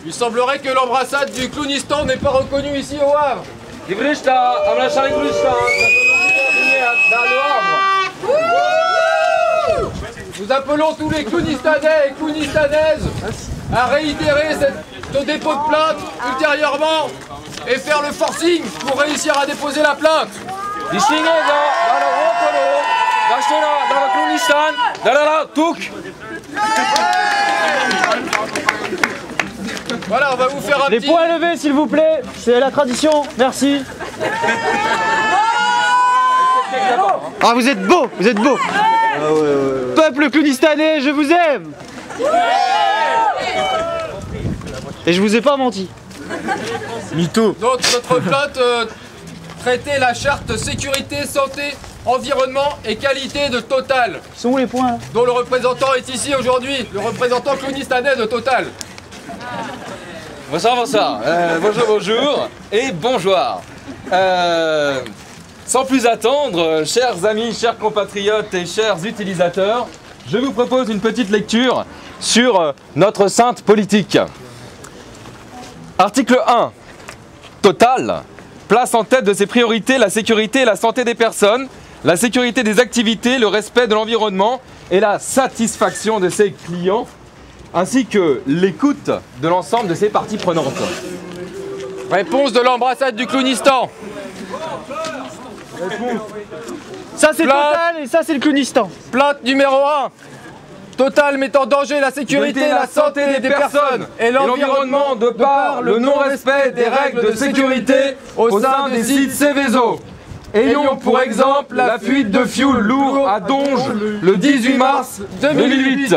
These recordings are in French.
Il semblerait que l'embrassade du clownistan n'est pas reconnue ici au Havre. Nous appelons tous les clownistanais et clownistanaises à réitérer ce dépôt de plainte ultérieurement et faire le forcing pour réussir à déposer la plainte. Voilà, on va vous faire un Les petit... poings levés, s'il vous plaît, c'est la tradition, merci. Ah, vous êtes beau, vous êtes beau. Peuple clownistanais, je vous aime. Et je vous ai pas menti. Mytho. Donc notre plainte traitait la charte sécurité, santé, environnement et qualité de Total, Sont où les poings là? dont le représentant est ici aujourd'hui, le représentant clownistanais de Total. Bonsoir, bonsoir. Bonjour et bonjour. Sans plus attendre, chers amis, chers compatriotes et chers utilisateurs, je vous propose une petite lecture sur notre sainte politique. Article 1. Total place en tête de ses priorités la sécurité et la santé des personnes, la sécurité des activités, le respect de l'environnement et la satisfaction de ses clients, ainsi que l'écoute de l'ensemble de ses parties prenantes. Réponse de l'embrassade du clownistan. Ça c'est Plainte. Total et ça c'est le clownistan. Plainte numéro 1. Total met en danger la sécurité et la santé des personnes et l'environnement de par le non-respect des règles de sécurité au sein des sites Céveso. Ayons pour exemple la fuite de fioul lourd à Donge le 18 mars 2008.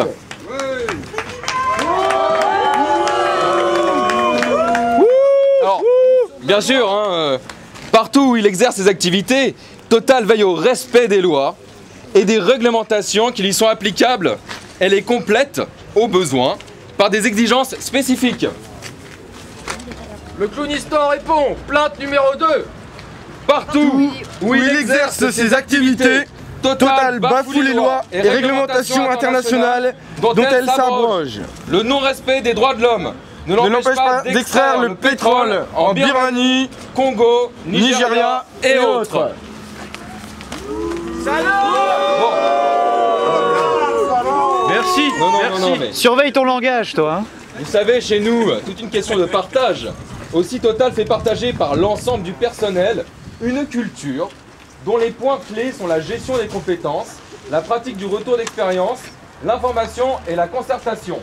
Alors, bien sûr, partout où il exerce ses activités, Total veille au respect des lois et des réglementations qui lui sont applicables. Elle est complète, au besoin, par des exigences spécifiques. Le clownistan répond. Plainte numéro 2. Partout Où il exerce ses activités, Total bafoue les lois et réglementations internationales dont elle s'abroge. Le non-respect des droits de l'homme Ne l'empêche pas d'extraire le pétrole en Birmanie, Congo, Nigeria et autres. Merci. Non, mais Surveille ton langage, toi. Hein. vous savez, chez nous, toute une question de partage. Aussi, Total fait partager par l'ensemble du personnel une culture dont les points clés sont la gestion des compétences, la pratique du retour d'expérience, l'information et la concertation.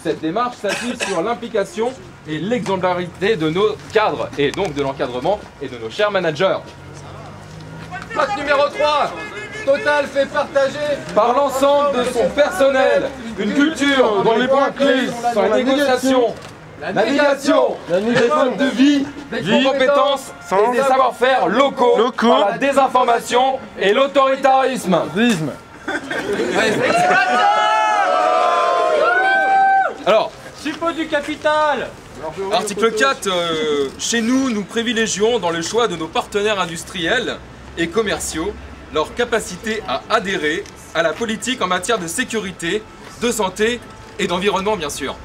Cette démarche s'appuie sur l'implication et l'exemplarité de nos cadres, et donc de l'encadrement et de nos chers managers. Plainte numéro 3. Total fait partager Par l'ensemble de son personnel, une culture dont les points clés sont la négociation, la navigation, les modes de vie, les compétences et des savoir-faire locaux, par la désinformation et l'autoritarisme. Alors, Suppôt du capital. article 4, chez nous, nous privilégions dans le choix de nos partenaires industriels et commerciaux leur capacité à adhérer à la politique en matière de sécurité, de santé et d'environnement, bien sûr.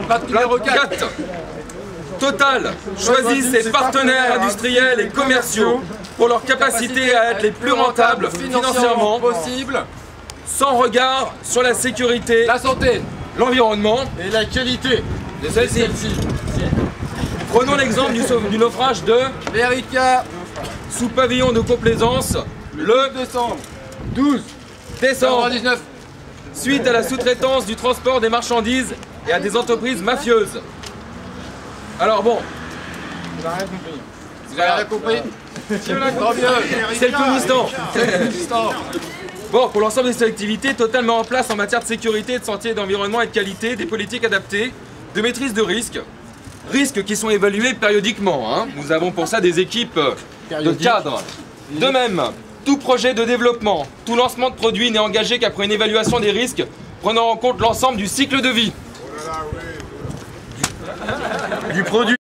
plainte numéro 4. 4. Total choisit ses partenaires industriels et commerciaux pour leur capacité à être les plus rentables financièrement, possible. sans regard sur la sécurité, La santé l'environnement et la qualité de celle-ci. Prenons l'exemple du naufrage de Erika, sous pavillon de complaisance le 12 décembre, 19. suite à la sous-traitance du transport des marchandises et à des entreprises mafieuses. Alors bon, Vous avez rien compris. Tant mieux. c'est le clownistan. Bon, pour l'ensemble de ces activités, Total met en place en matière de sécurité, de santé, d'environnement et de qualité des politiques adaptées, de maîtrise de risques. Risques qui sont évalués périodiquement. Nous avons pour ça des équipes de cadres. De même, tout projet de développement, tout lancement de produit n'est engagé qu'après une évaluation des risques prenant en compte l'ensemble du cycle de vie. Du produit.